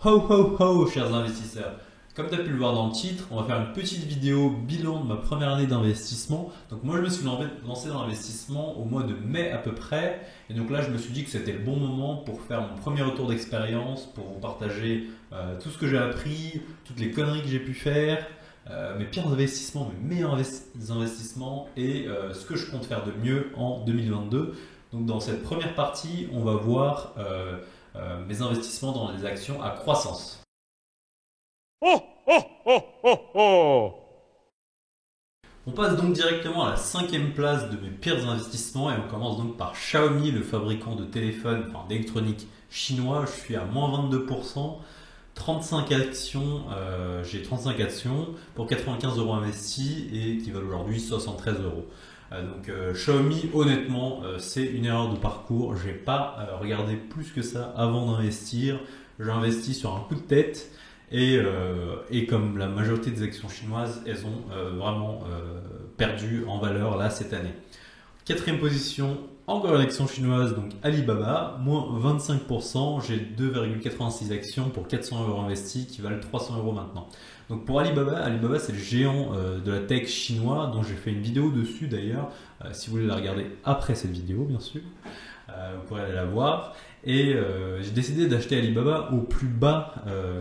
Ho ho ho, chers investisseurs! Comme tu as pu le voir dans le titre, on va faire une petite vidéo bilan de ma première année d'investissement. Donc moi je me suis lancé dans l'investissement au mois de mai à peu près. Et donc là je me suis dit que c'était le bon moment pour faire mon premier retour d'expérience, pour vous partager tout ce que j'ai appris, toutes les conneries que j'ai pu faire, mes pires investissements, mes meilleurs investissements et ce que je compte faire de mieux en 2022. Donc dans cette première partie, on va voir mes investissements dans les actions à croissance. Oh, oh, oh, oh, oh. On passe donc directement à la 5e place de mes pires investissements et on commence donc par Xiaomi, le fabricant de téléphones, enfin d'électronique chinois. Je suis à moins 22%, 35 actions, j'ai 35 actions pour 95 euros investis et qui valent aujourd'hui 73 euros. Donc Xiaomi, honnêtement, c'est une erreur de parcours. J'ai pas regardé plus que ça avant d'investir. J'ai investi sur un coup de tête. Et comme la majorité des actions chinoises, elles ont vraiment perdu en valeur là cette année. 4e position, encore une action chinoise, donc Alibaba, moins 25%. J'ai 2,86 actions pour 400 euros investis qui valent 300 euros maintenant. Donc pour Alibaba c'est le géant de la tech chinois dont j'ai fait une vidéo dessus d'ailleurs. Si vous voulez la regarder après cette vidéo, bien sûr, vous pourrez aller la voir. Et j'ai décidé d'acheter Alibaba au plus bas,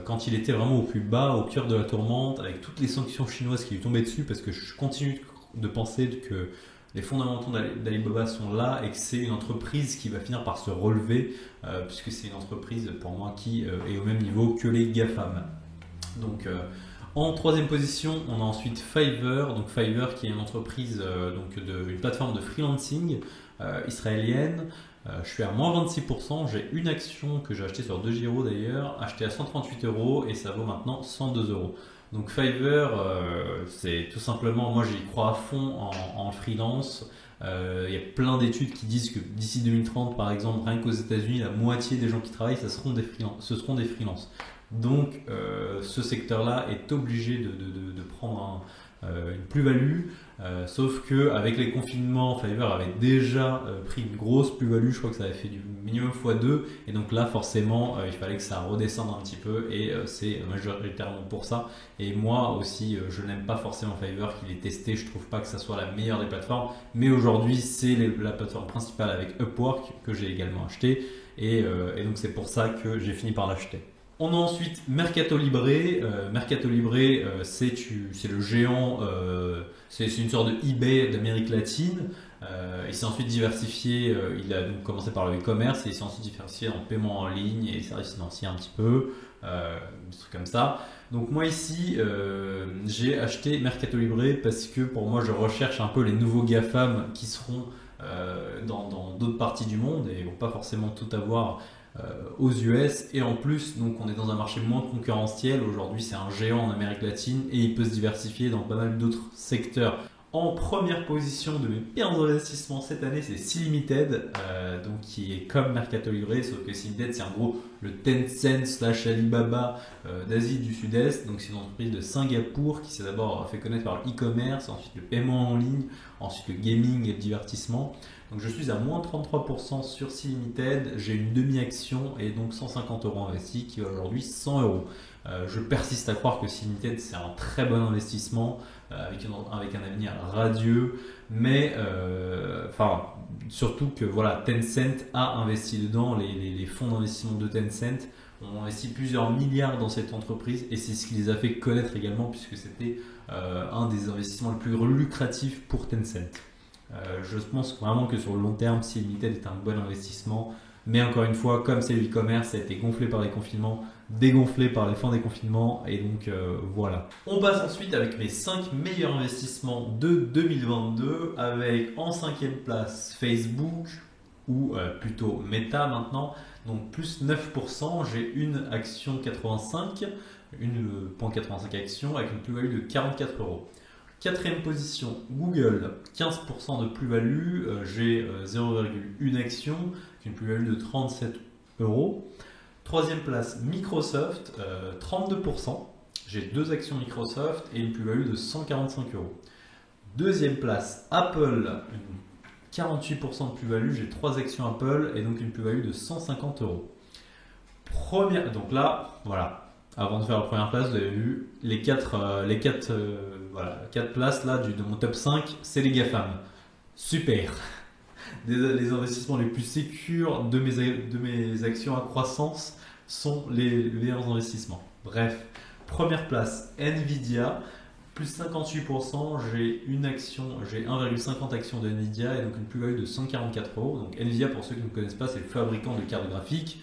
quand il était vraiment au plus bas, au cœur de la tourmente, avec toutes les sanctions chinoises qui lui tombaient dessus, parce que je continue de penser que les fondamentaux d'Alibaba sont là et que c'est une entreprise qui va finir par se relever, puisque c'est une entreprise pour moi qui est au même niveau que les GAFAM. Donc en 3e position, on a ensuite Fiverr, donc Fiverr qui est une entreprise, une plateforme de freelancing israélienne. Je suis à moins 26%, j'ai une action que j'ai achetée sur 2Giro d'ailleurs, achetée à 138 euros et ça vaut maintenant 102 euros. Donc Fiverr, c'est tout simplement, moi j'y crois à fond en freelance. Il y a plein d'études qui disent que d'ici 2030 par exemple, rien qu'aux États-Unis, la moitié des gens qui travaillent, ce seront des freelances. Donc ce secteur-là est obligé de prendre une plus-value, sauf que avec les confinements, Fiverr avait déjà pris une grosse plus-value, je crois que ça avait fait du minimum x2, et donc là forcément il fallait que ça redescende un petit peu, et c'est majoritairement pour ça. Et moi aussi je n'aime pas forcément Fiverr, qu'il est testé, je trouve pas que ça soit la meilleure des plateformes, mais aujourd'hui c'est la plateforme principale avec Upwork que j'ai également acheté, et donc c'est pour ça que j'ai fini par l'acheter. On a ensuite Mercado Libre. Mercado Libre, c'est le géant, c'est une sorte de eBay d'Amérique latine. Il s'est ensuite diversifié, il a donc commencé par le e-commerce et il s'est ensuite diversifié en paiement en ligne et services financiers un petit peu, des trucs comme ça. Donc moi ici, j'ai acheté Mercado Libre parce que pour moi je recherche un peu les nouveaux GAFAM qui seront dans d'autres parties du monde et ils ne vont pas forcément tout avoir aux US, et en plus donc on est dans un marché moins concurrentiel. Aujourd'hui c'est un géant en Amérique latine et il peut se diversifier dans pas mal d'autres secteurs. En première position de mes pires investissements cette année, c'est Sea-Limited, donc qui est comme Mercado Libre, sauf que Sea-Limited c'est en gros le Tencent slash Alibaba d'Asie du Sud-Est. Donc c'est une entreprise de Singapour qui s'est d'abord fait connaître par le e-commerce, ensuite le paiement en ligne, ensuite le gaming et le divertissement. Donc je suis à moins 33% sur Sea-Limited, j'ai une demi-action et donc 150 euros investis qui va aujourd'hui 100 euros. Je persiste à croire que Sea-Limited c'est un très bon investissement avec un avenir radieux, mais surtout que voilà, Tencent a investi dedans, les fonds d'investissement de Tencent ont investi plusieurs milliards dans cette entreprise et c'est ce qui les a fait connaître également, puisque c'était un des investissements les plus lucratifs pour Tencent. Je pense vraiment que sur le long terme, Sea-Limited est un bon investissement. Mais encore une fois, comme c'est le e-commerce, ça a été gonflé par les confinements, dégonflé par les fins des confinements, et donc voilà. On passe ensuite avec mes 5 meilleurs investissements de 2022, avec en 5e place Facebook, ou plutôt Meta maintenant, donc plus 9%, j'ai une action 85, une 0,85 action avec une plus-value de 44 euros. 4e position, Google, 15% de plus-value, j'ai 0,1 action, une plus-value de 37 euros. 3e place, Microsoft, 32%, j'ai 2 actions Microsoft et une plus-value de 145 euros. 2e place, Apple, 48% de plus-value, j'ai 3 actions Apple et donc une plus-value de 150 euros. Donc là, voilà, avant de faire la première place, vous avez vu les quatre places là de mon top 5, c'est les GAFAM. Super. Les investissements les plus sécures de mes actions à croissance sont les meilleurs investissements. Bref, première place, Nvidia, plus 58%, j'ai 1,50 actions de Nvidia et donc une plus-value de 144 euros. Donc Nvidia, pour ceux qui ne connaissent pas, c'est le fabricant de cartes graphiques.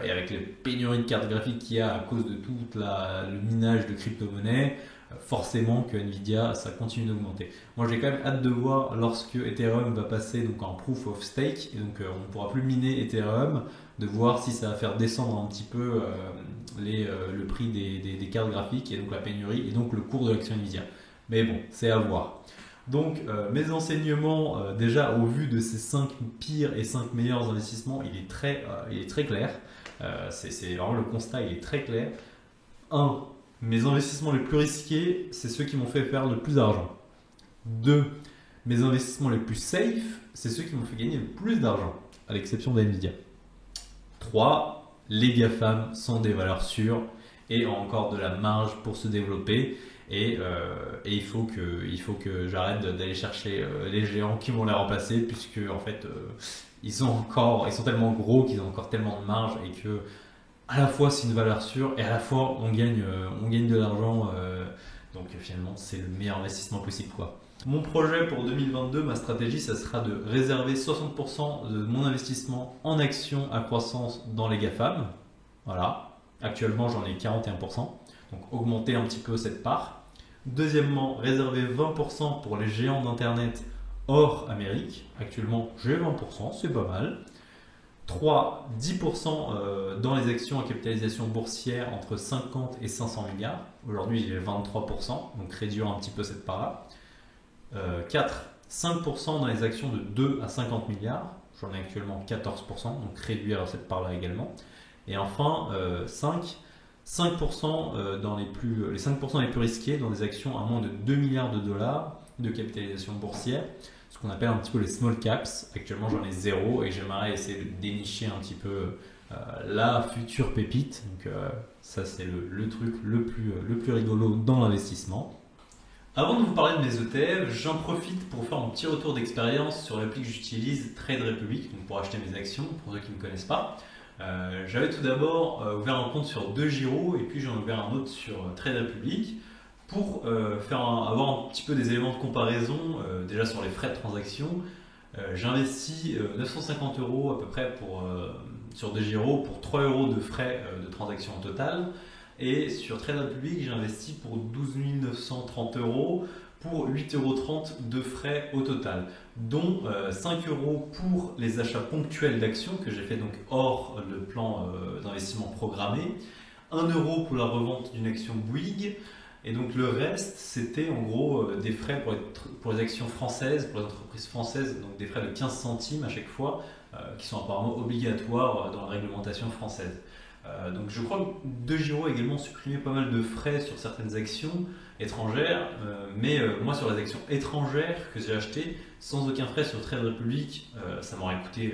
Et avec les pénuries de cartes graphiques qu'il y a à cause de tout le minage de crypto-monnaies, forcément que Nvidia, ça continue d'augmenter. Moi, j'ai quand même hâte de voir lorsque Ethereum va passer donc en proof of stake, et donc on ne pourra plus miner Ethereum, de voir si ça va faire descendre un petit peu le prix des cartes graphiques, et donc la pénurie, et donc le cours de l'action Nvidia. Mais bon, c'est à voir. Donc mes enseignements, déjà au vu de ces 5 pires et 5 meilleurs investissements, il est très clair. C'est vraiment le constat, il est très clair. 1. Mes investissements les plus risqués, c'est ceux qui m'ont fait faire le plus d'argent. 2. Mes investissements les plus safe, c'est ceux qui m'ont fait gagner le plus d'argent, à l'exception d'NVIDIA. 3. Les GAFAM sont des valeurs sûres et ont encore de la marge pour se développer. Et il faut que j'arrête d'aller chercher les géants qui vont les remplacer, puisque en fait ils sont tellement gros qu'ils ont encore tellement de marge, et que à la fois c'est une valeur sûre et à la fois on gagne de l'argent. Donc finalement c'est le meilleur investissement possible, quoi. Mon projet pour 2022, ma stratégie, ça sera de réserver 60% de mon investissement en actions à croissance dans les GAFAM. Voilà. Actuellement j'en ai 41%. Donc augmenter un petit peu cette part. Deuxièmement, réserver 20% pour les géants d'Internet hors Amérique. Actuellement, j'ai 20%, c'est pas mal. 3, 10% dans les actions à capitalisation boursière entre 50 et 500 milliards. Aujourd'hui, j'ai 23%, donc réduire un petit peu cette part-là. 4, 5% dans les actions de 2 à 50 milliards. J'en ai actuellement 14%, donc réduire cette part-là également. Et enfin, 5% dans les 5% les plus risqués dans des actions à moins de 2 milliards de dollars de capitalisation boursière, ce qu'on appelle un petit peu les small caps. Actuellement, j'en ai 0 et j'aimerais essayer de dénicher un petit peu la future pépite. Donc ça, c'est le truc le plus rigolo dans l'investissement. Avant de vous parler de mes ETF, j'en profite pour faire un petit retour d'expérience sur l'appli que j'utilise, Trade Republic, donc pour acheter mes actions, pour ceux qui ne connaissent pas. J'avais tout d'abord ouvert un compte sur DeGiro et puis j'en ai ouvert un autre sur Trade Republic pour avoir un petit peu des éléments de comparaison. Déjà sur les frais de transaction, j'investis 950 euros à peu près sur DeGiro pour 3 euros de frais de transaction au total. Et sur Trade Republic, j'ai investi pour 12 930 euros pour 8,30 euros de frais au total, dont 5 euros pour les achats ponctuels d'actions que j'ai fait donc hors le plan d'investissement programmé, 1 euro pour la revente d'une action Bouygues, et donc le reste c'était en gros des frais pour les actions françaises, pour les entreprises françaises, donc des frais de 15 centimes à chaque fois, qui sont apparemment obligatoires dans la réglementation française. Donc je crois que DeGiro a également supprimé pas mal de frais sur certaines actions étrangères, mais moi sur les actions étrangères que j'ai achetées sans aucun frais sur Trade Republic, ça m'aurait coûté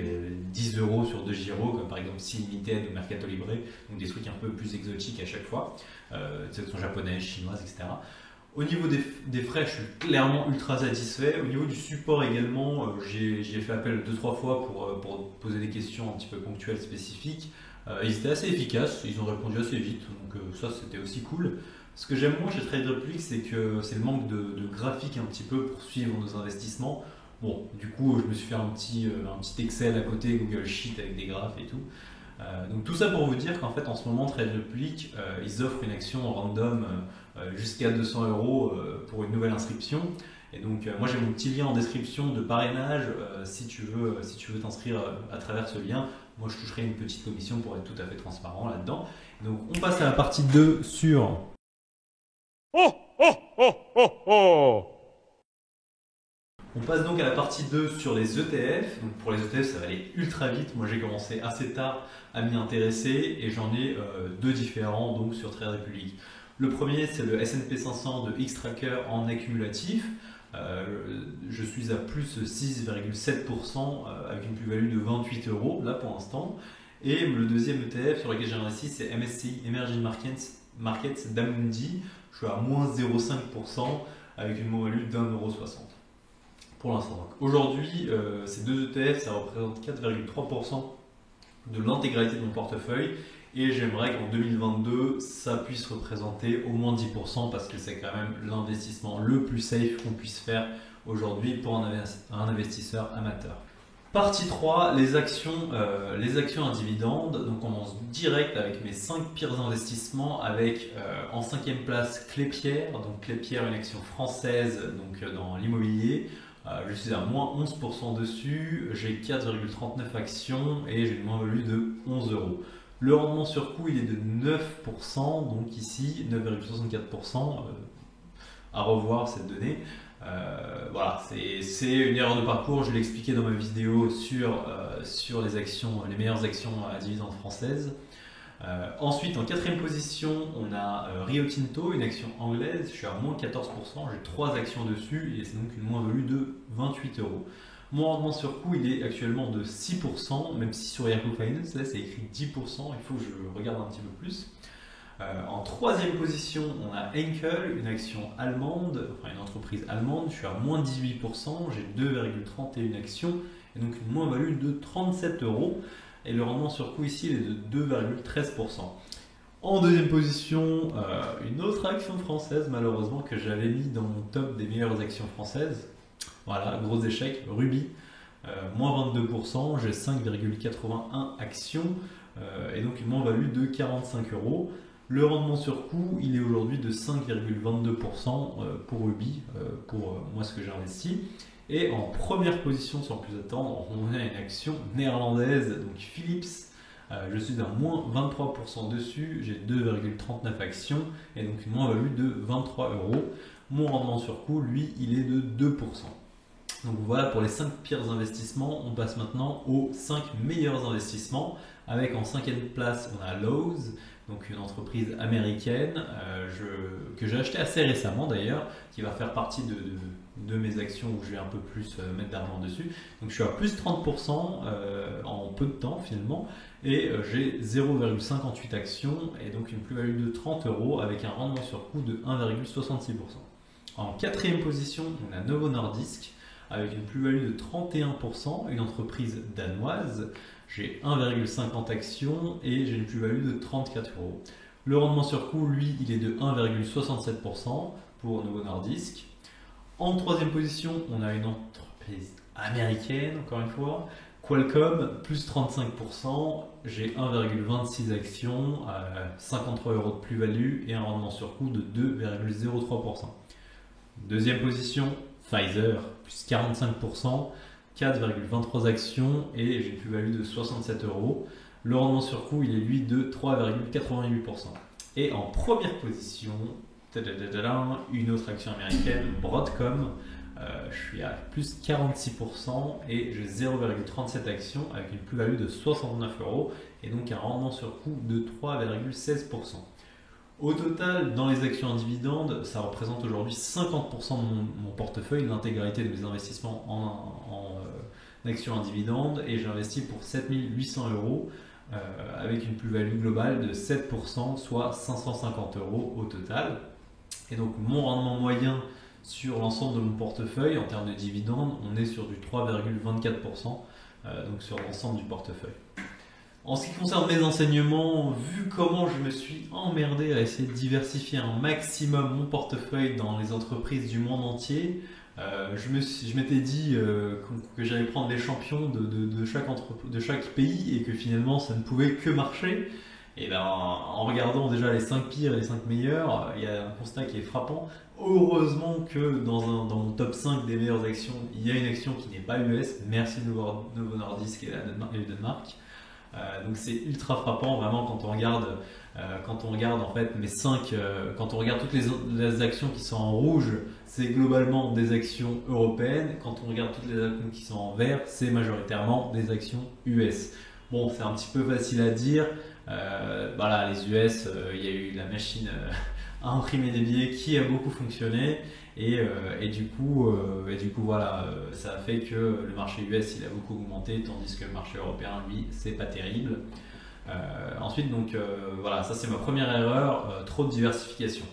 10 euros sur DeGiro, comme par exemple Sea Limited ou Mercado Libre, donc des trucs un peu plus exotiques à chaque fois, des actions japonaises, chinoises, etc. Au niveau des frais, je suis clairement ultra satisfait. Au niveau du support également, j'ai fait appel 2-3 fois pour poser des questions un petit peu ponctuelles, spécifiques. Ils étaient assez efficaces, ils ont répondu assez vite, donc ça c'était aussi cool. Ce que j'aime moins chez Trade Republic, c'est que c'est le manque de graphique un petit peu pour suivre nos investissements. Bon, du coup, je me suis fait un petit Excel à côté, Google Sheet avec des graphes et tout. Donc tout ça pour vous dire qu'en fait en ce moment Trade Republic, ils offrent une action random jusqu'à 200 euros pour une nouvelle inscription. Et donc moi j'ai mon petit lien en description de parrainage, si tu veux t'inscrire à travers ce lien, moi je toucherai une petite commission pour être tout à fait transparent là-dedans. Donc on passe à la partie 2 sur... Oh, oh, oh, oh, oh. On passe donc à la partie 2 sur les ETF. Donc pour les ETF, ça va aller ultra vite. Moi j'ai commencé assez tard à m'y intéresser et j'en ai deux différents donc sur Trade Republic. Le premier, c'est le S&P 500 de Xtrackers en accumulatif. Je suis à plus 6,7% avec une plus-value de 28 euros là pour l'instant. Et le deuxième ETF sur lequel j'ai investi, c'est MSCI Emerging Markets d'Amundi. Je suis à moins 0,5% avec une moins-value d'1,60€ pour l'instant. Aujourd'hui, ces deux ETF, ça représente 4,3% de l'intégralité de mon portefeuille. Et j'aimerais qu'en 2022, ça puisse représenter au moins 10% parce que c'est quand même l'investissement le plus safe qu'on puisse faire aujourd'hui pour un investisseur amateur. Partie 3, les actions à dividendes. Donc on commence direct avec mes 5 pires investissements avec en 5e place Klépierre. Donc Klépierre, une action française donc, dans l'immobilier. Je suis à moins 11% dessus, j'ai 4,39 actions et j'ai une moins-value de 11€. Le rendement sur coût il est de 9%, donc ici 9,64%, à revoir cette donnée. Voilà, c'est une erreur de parcours, je l'ai expliqué dans ma vidéo sur les meilleures actions à dividendes françaises. Ensuite, en 4e position, on a Rio Tinto, une action anglaise. Je suis à moins 14%, j'ai 3 actions dessus et c'est donc une moins-value de 28€. Mon rendement sur coût, il est actuellement de 6%, même si sur Yahoo Finance, là c'est écrit 10%, il faut que je regarde un petit peu plus. En 3e position, on a Henkel, une action allemande, enfin une entreprise allemande. Je suis à moins 18%, j'ai 2,31 actions et donc une moins-value de 37€. Et le rendement sur coût ici il est de 2,13%. En 2e position, une autre action française malheureusement que j'avais mis dans mon top des meilleures actions françaises. Voilà, gros échec, Ruby, moins 22%, j'ai 5,81 actions et donc une moins-value de 45€. Le rendement sur coût, il est aujourd'hui de 5,22% pour Ruby, pour moi ce que j'ai investi. Et en première position, sans plus attendre, on a une action néerlandaise, donc Philips. Je suis à moins 23% dessus, j'ai 2,39 actions et donc une moins-value de 23€. Mon rendement sur coût, lui, il est de 2%. Donc voilà pour les 5 pires investissements. On passe maintenant aux 5 meilleurs investissements. Avec en 5e place, on a Lowe's, donc une entreprise américaine que j'ai acheté assez récemment d'ailleurs, qui va faire partie de mes actions où je vais un peu plus mettre d'argent dessus. Donc je suis à plus 30% en peu de temps finalement et j'ai 0,58 actions et donc une plus-value de 30€ avec un rendement sur coût de 1,66%. En 4e position, on a Novo Nordisk avec une plus-value de 31%, une entreprise danoise. J'ai 1,50 actions et j'ai une plus-value de 34€. Le rendement sur coût, lui, il est de 1,67% pour Novo Nordisk. En 3e position, on a une entreprise américaine, encore une fois, Qualcomm, plus 35%. J'ai 1,26 actions, 53€ de plus-value et un rendement sur coût de 2,03%. 2e position, Pfizer, plus 45%, 4,23 actions et j'ai une plus-value de 67€. Le rendement sur coût, il est lui de 3,88%. Et en première position, une autre action américaine, Broadcom. Je suis à plus 46% et j'ai 0,37 actions avec une plus-value de 69€ et donc un rendement sur coût de 3,16%. Au total, dans les actions en dividendes, ça représente aujourd'hui 50% de mon portefeuille, l'intégralité de mes investissements en actions en dividendes, et j'ai investi pour 7 800€ avec une plus-value globale de 7%, soit 550€ au total. Et donc mon rendement moyen sur l'ensemble de mon portefeuille en termes de dividendes, on est sur du 3,24%, donc sur l'ensemble du portefeuille. En ce qui concerne mes enseignements, vu comment je me suis emmerdé à essayer de diversifier un maximum mon portefeuille dans les entreprises du monde entier, je m'étais dit que j'allais prendre les champions de chaque pays et que finalement ça ne pouvait que marcher. Et ben, en regardant déjà les 5 pires et les 5 meilleurs, il y a un constat qui est frappant. Heureusement que dans mon top 5 des meilleures actions, il y a une action qui n'est pas US. Merci Novo Nordisk et le Danemark. Donc c'est ultra frappant vraiment quand on regarde en fait quand on regarde toutes les actions qui sont en rouge, c'est globalement des actions européennes. Quand on regarde toutes les actions qui sont en vert, c'est majoritairement des actions US. Bon, c'est un petit peu facile à dire. Voilà, les US, il y a eu la machine à imprimer des billets qui a beaucoup fonctionné. Et du coup, voilà, ça a fait que le marché US il a beaucoup augmenté, tandis que le marché européen, lui, c'est pas terrible. Ensuite, donc voilà, ça c'est ma première erreur, trop de diversification.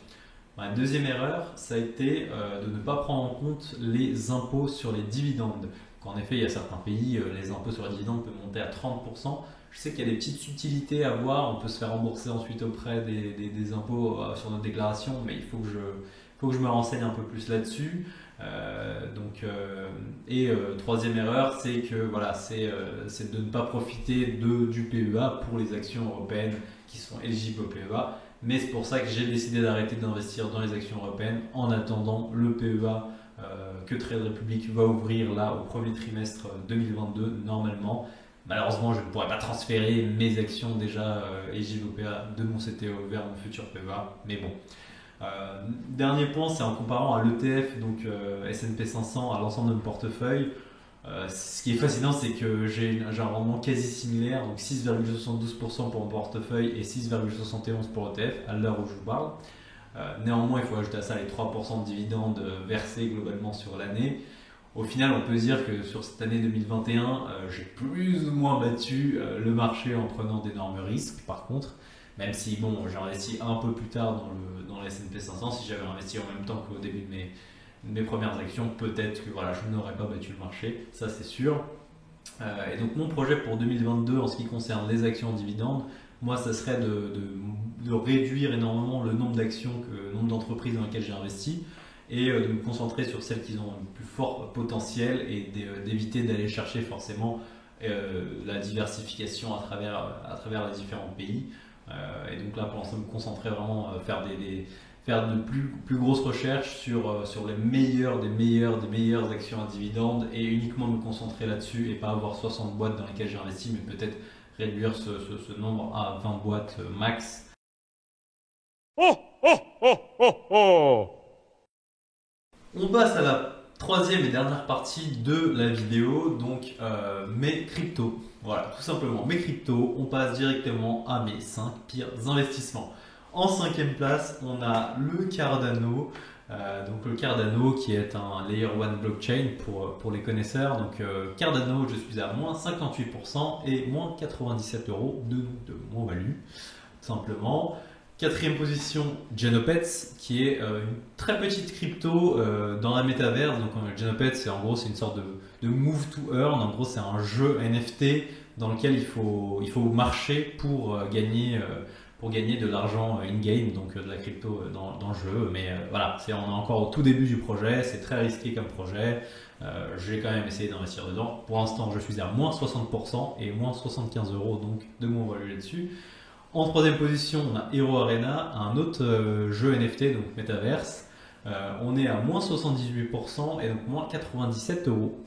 Ma deuxième erreur, ça a été de ne pas prendre en compte les impôts sur les dividendes. Qu'en effet, il y a certains pays, les impôts sur les dividendes peuvent monter à 30%. Je sais qu'il y a des petites subtilités à voir, on peut se faire rembourser ensuite auprès des impôts sur notre déclaration, mais il faut que je me renseigne un peu plus là-dessus. Troisième erreur, c'est que voilà, c'est de ne pas profiter du PEA pour les actions européennes qui sont éligibles au PEA. Mais c'est pour ça que j'ai décidé d'arrêter d'investir dans les actions européennes en attendant le PEA que Trade Republic va ouvrir là au premier trimestre 2022 normalement. Malheureusement, je ne pourrai pas transférer mes actions déjà éligibles au PEA de mon CTO vers mon futur PEA. Mais bon. Dernier point, c'est en comparant à l'ETF, donc S&P 500, à l'ensemble de mon portefeuille. Ce qui est fascinant, c'est que j'ai un rendement quasi similaire, donc 6,72% pour mon portefeuille et 6,71% pour l'ETF à l'heure où je vous parle. Néanmoins, il faut ajouter à ça les 3% de dividendes versés globalement sur l'année. Au final, on peut se dire que sur cette année 2021, j'ai plus ou moins battu le marché en prenant d'énormes risques. Par contre, même si bon, j'ai investi un peu plus tard dans le S&P 500, si j'avais investi en même temps qu'au début de mes premières actions, peut-être que voilà, je n'aurais pas battu le marché, ça c'est sûr. Et donc mon projet pour 2022 en ce qui concerne les actions en dividendes, moi ça serait de réduire énormément le nombre d'actions, le nombre d'entreprises dans lesquelles j'ai investi et de me concentrer sur celles qui ont le plus fort potentiel et d'éviter d'aller chercher forcément la diversification à travers les différents pays. Et donc là pour l'instant me concentrer vraiment, faire de plus grosses recherches sur les meilleures des meilleures actions à dividendes et uniquement me concentrer là-dessus et pas avoir 60 boîtes dans lesquelles j'ai investi, mais peut-être réduire ce nombre à 20 boîtes max. Oh, oh, oh, oh, oh. On passe à la troisième et dernière partie de la vidéo, donc mes cryptos. Voilà, tout simplement mes cryptos. On passe directement à mes 5 pires investissements. En cinquième place, on a le Cardano. Donc le Cardano qui est un Layer 1 blockchain pour les connaisseurs. Donc Cardano, je suis à moins 58% et moins 97 euros de moins-value, tout simplement. Quatrième position, Genopets, qui est une très petite crypto dans la métaverse. Donc Genopets, c'est une sorte de move to earn. En gros, c'est un jeu NFT dans lequel il faut marcher pour gagner de l'argent in-game, donc de la crypto dans le jeu. Mais voilà, on est encore au tout début du projet, c'est très risqué comme projet. J'ai quand même essayé d'investir dedans. Pour l'instant, je suis à moins 60% et moins 75 euros donc de mon value là-dessus. En troisième position, on a Hero Arena, un autre jeu NFT, donc Metaverse. On est à moins 78% et donc moins 97 euros.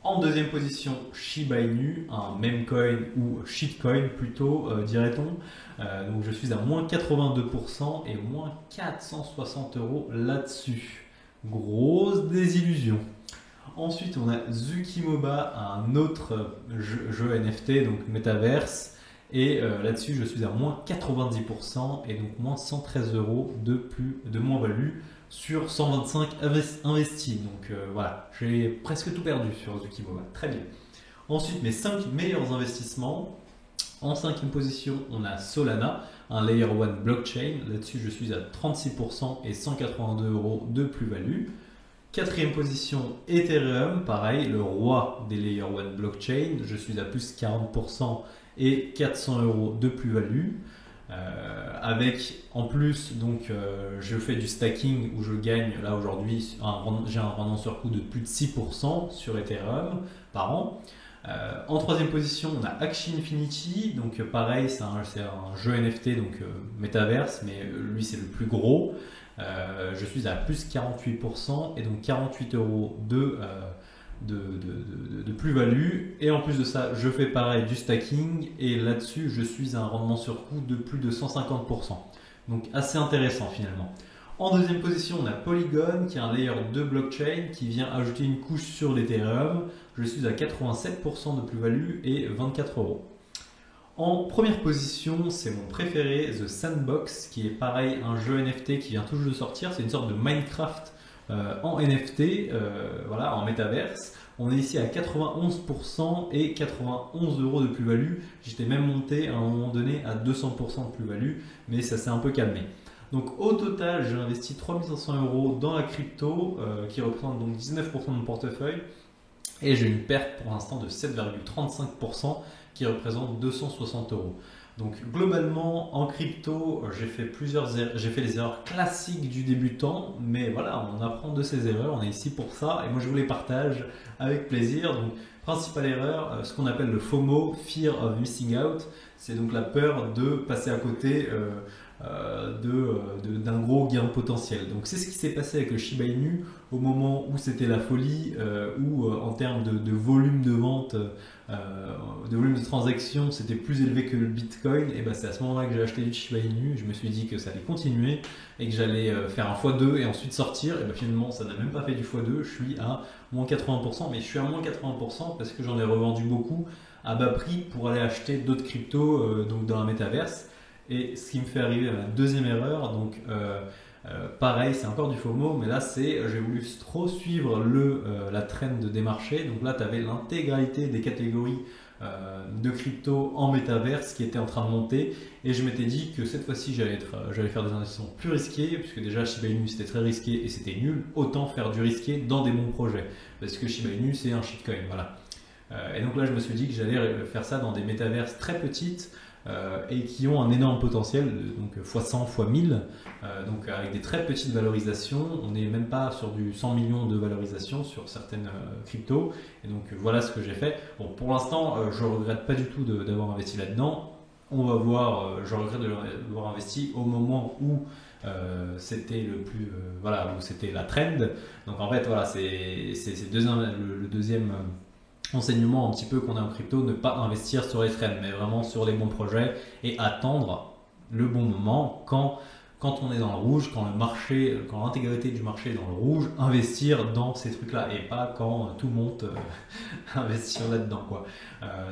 En deuxième position, Shiba Inu, un meme coin ou shitcoin plutôt, dirait-on. Donc je suis à moins 82% et moins 460 euros là-dessus. Grosse désillusion. Ensuite, on a Zukimoba, un autre jeu NFT, donc Metaverse. Et là-dessus, je suis à moins 90% et donc moins 113 euros de moins-value sur 125 investis. Donc voilà, j'ai presque tout perdu sur Zukimoba. Très bien. Ensuite, mes 5 meilleurs investissements. En cinquième position, on a Solana, un Layer 1 blockchain. Là-dessus, je suis à 36% et 182 euros de plus-value. Quatrième position, Ethereum, pareil, le roi des Layer 1 blockchain. Je suis à plus 40% et 400 euros de plus-value. Avec en plus, donc je fais du stacking où je gagne là aujourd'hui, j'ai un rendement sur coût de plus de 6% sur Ethereum par an. En troisième position, on a Axie Infinity, donc pareil, c'est un jeu NFT, donc Metaverse, mais lui c'est le plus gros. Je suis à plus 48% et donc 48 euros de plus-value. Et en plus de ça, je fais pareil du stacking et là-dessus, je suis à un rendement sur coût de plus de 150%. Donc assez intéressant finalement. En deuxième position, on a Polygon qui est un layer 2 blockchain qui vient ajouter une couche sur l'Ethereum. Je suis à 87% de plus-value et 24 euros. En première position, c'est mon préféré, The Sandbox, qui est pareil, un jeu NFT qui vient tout juste de sortir. C'est une sorte de Minecraft en NFT, voilà, en métaverse. On est ici à 91% et 91 euros de plus-value. J'étais même monté à un moment donné à 200% de plus-value, mais ça s'est un peu calmé. Donc au total, j'ai investi 3500 euros dans la crypto, qui représente donc 19% de mon portefeuille, et j'ai une perte pour l'instant de 7,35% qui représente 260 euros. Donc globalement en crypto, j'ai fait les erreurs classiques du débutant, mais voilà, on apprend de ses erreurs, on est ici pour ça, et moi je vous les partage avec plaisir. Donc principale erreur, ce qu'on appelle le FOMO, Fear of Missing Out, c'est donc la peur de passer à côté d'un gros gain potentiel. Donc c'est ce qui s'est passé avec le Shiba Inu au moment où c'était la folie, où en termes de volume de vente, de volume de transactions, c'était plus élevé que le Bitcoin. Et ben c'est à ce moment-là que j'ai acheté du Shiba Inu. Je me suis dit que ça allait continuer et que j'allais faire un x2 et ensuite sortir. Et ben finalement, ça n'a même pas fait du x2. Je suis à moins 80%, mais je suis à moins 80% parce que j'en ai revendu beaucoup à bas prix pour aller acheter d'autres cryptos donc dans la métaverse. Et ce qui me fait arriver à ma deuxième erreur, donc pareil, c'est encore du FOMO, mais là j'ai voulu trop suivre la trend des marchés. Donc là, tu avais l'intégralité des catégories de crypto en métaverse qui était en train de monter, et je m'étais dit que cette fois-ci j'allais faire des investissements plus risqués, puisque déjà Shiba Inu c'était très risqué et c'était nul, autant faire du risqué dans des bons projets, parce que Shiba Inu c'est un shitcoin, voilà. Et donc là je me suis dit que j'allais faire ça dans des métaverses très petites, et qui ont un énorme potentiel, donc x100, x1000, donc avec des très petites valorisations. On n'est même pas sur du 100 millions de valorisation sur certaines cryptos, et donc voilà ce que j'ai fait. Bon, pour l'instant, je ne regrette pas du tout d'avoir investi là-dedans. On va voir, je regrette de l'avoir investi au moment où c'était voilà, où c'était la trend. Donc en fait, voilà, c'est le deuxième enseignement un petit peu qu'on a en crypto, ne pas investir sur les trends, mais vraiment sur les bons projets et attendre le bon moment quand on est dans le rouge, quand l'intégralité du marché est dans le rouge, investir dans ces trucs-là, et pas quand tout monte, investir là-dedans, quoi.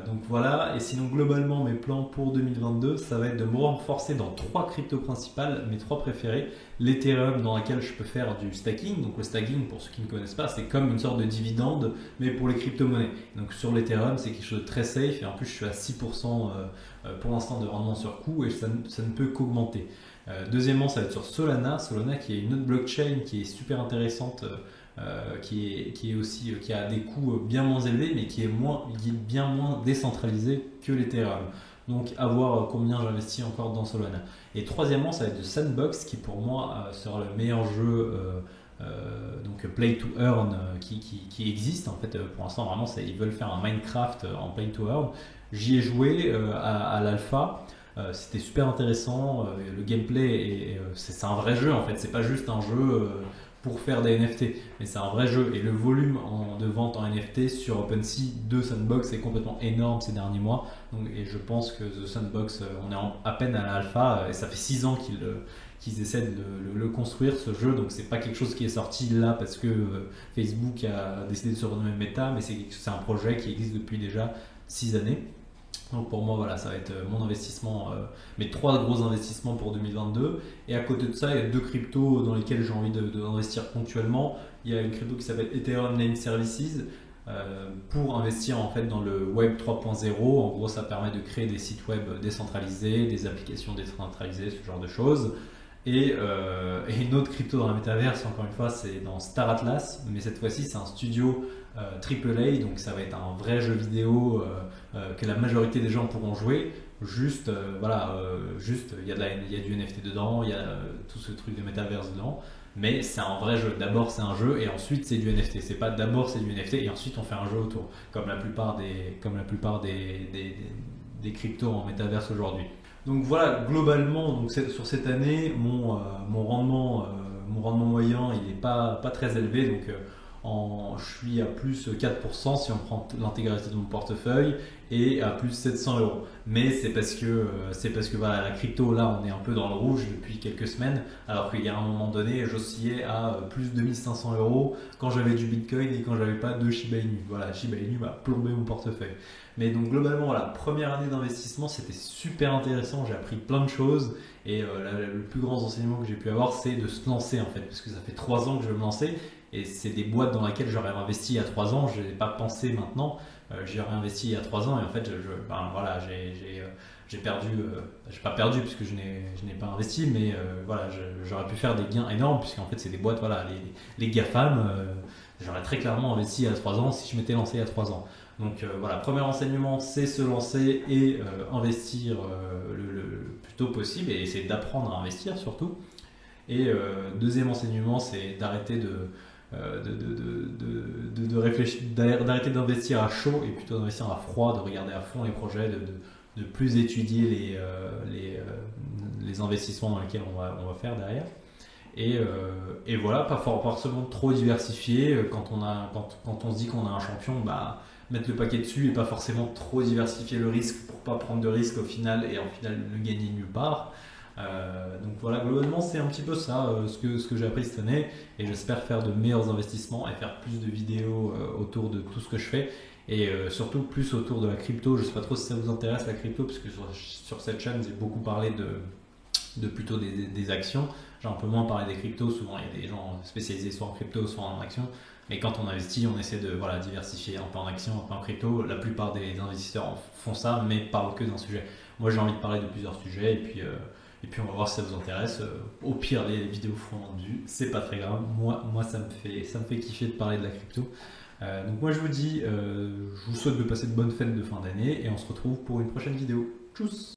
Donc voilà, et sinon globalement mes plans pour 2022, ça va être de me renforcer dans 3 cryptos principales, mes 3 préférés. L'Ethereum, dans laquelle je peux faire du stacking. Donc le stacking, pour ceux qui ne connaissent pas, c'est comme une sorte de dividende, mais pour les crypto-monnaies. Donc sur l'Ethereum, c'est quelque chose de très safe, et en plus je suis à 6% pour l'instant de rendement sur coût, et ça ne peut qu'augmenter. Deuxièmement, ça va être sur Solana, qui est une autre blockchain qui est super intéressante, qui a des coûts bien moins élevés, mais qui est bien moins décentralisé que l'Ethereum. Donc à voir combien j'investis encore dans Solana. Et troisièmement, ça va être The Sandbox, qui pour moi sera le meilleur jeu donc play to earn qui existe. En fait, pour l'instant, vraiment, ils veulent faire un Minecraft en play to earn. J'y ai joué à l'alpha. C'était super intéressant, le gameplay, c'est un vrai jeu en fait, c'est pas juste un jeu pour faire des NFT, mais c'est un vrai jeu, et le volume de vente en NFT sur OpenSea de Sandbox est complètement énorme ces derniers mois. Donc, et je pense que The Sandbox, on est à peine à l'alpha, et ça fait 6 ans qu'ils essaient de le construire, ce jeu. Donc c'est pas quelque chose qui est sorti là parce que Facebook a décidé de se renommer Meta, mais c'est un projet qui existe depuis déjà 6 années. Donc pour moi, voilà, ça va être mon investissement, mes 3 gros investissements pour 2022. Et à côté de ça, il y a 2 cryptos dans lesquels j'ai envie d'investir ponctuellement. Il y a une crypto qui s'appelle Ethereum Name Services, pour investir en fait dans le Web 3.0. En gros, ça permet de créer des sites web décentralisés, des applications décentralisées, ce genre de choses. Et une autre crypto dans la métaverse, encore une fois, c'est dans Star Atlas, mais cette fois-ci c'est un studio AAA, donc ça va être un vrai jeu vidéo que la majorité des gens pourront jouer. Juste, il y a du NFT dedans, il y a tout ce truc de métaverse dedans, mais c'est un vrai jeu. D'abord c'est un jeu et ensuite c'est du NFT. C'est pas d'abord c'est du NFT et ensuite on fait un jeu autour, comme la plupart des cryptos en métaverse aujourd'hui. Donc voilà, globalement, donc sur cette année, mon rendement moyen, il n'est pas très élevé. Donc je suis à plus 4% si on prend l'intégralité de mon portefeuille. et à plus 700 euros. Mais c'est parce que voilà, la crypto, là, on est un peu dans le rouge depuis quelques semaines, alors qu'il y a un moment donné, j'oscillais à plus de 1500 euros quand j'avais du Bitcoin et quand j'avais pas de Shiba Inu. Voilà, Shiba Inu m'a plombé mon portefeuille. Mais donc globalement, voilà, première année d'investissement, c'était super intéressant, j'ai appris plein de choses. Et le plus grand enseignement que j'ai pu avoir, c'est de se lancer en fait, parce que ça fait 3 ans que je veux me lancer, et c'est des boîtes dans lesquelles j'aurais investi il y a 3 ans, je n'ai pas pensé maintenant, j'y aurais investi il y a 3 ans, et en fait, ben, voilà, j'ai perdu, j'ai pas perdu puisque je n'ai pas investi, mais voilà, j'aurais pu faire des gains énormes, puisqu'en fait, c'est des boîtes, voilà, les GAFAM, j'aurais très clairement investi il y a 3 ans si je m'étais lancé il y a 3 ans. Donc voilà, premier enseignement, c'est se lancer et investir le plus tôt possible et essayer d'apprendre à investir surtout. Et deuxième enseignement, c'est d'arrêter réfléchir, d'arrêter d'investir à chaud et plutôt d'investir à froid, de regarder à fond les projets, de plus étudier les investissements dans lesquels on va faire derrière. Et voilà, pas forcément trop diversifié. Quand on se dit qu'on a un champion, bah, mettre le paquet dessus et pas forcément trop diversifier le risque pour pas prendre de risque au final et en final ne gagner nulle part. Donc voilà, globalement c'est un petit peu ça ce que j'ai appris cette année, et j'espère faire de meilleurs investissements et faire plus de vidéos autour de tout ce que je fais, et surtout plus autour de la crypto. Je sais pas trop si ça vous intéresse la crypto, parce que sur cette chaîne j'ai beaucoup parlé de plutôt des actions. J'ai un peu moins parlé des cryptos, souvent il y a des gens spécialisés soit en crypto soit en actions. Et quand on investit, on essaie de voilà, diversifier un peu en actions, un peu en crypto. La plupart des investisseurs font ça, mais parlent que d'un sujet. Moi j'ai envie de parler de plusieurs sujets, et puis on va voir si ça vous intéresse. Au pire, les vidéos feront vue, c'est pas très grave. Moi ça me fait kiffer de parler de la crypto. Donc moi je vous dis, je vous souhaite de passer de bonnes fêtes de fin d'année, et on se retrouve pour une prochaine vidéo. Tchuss!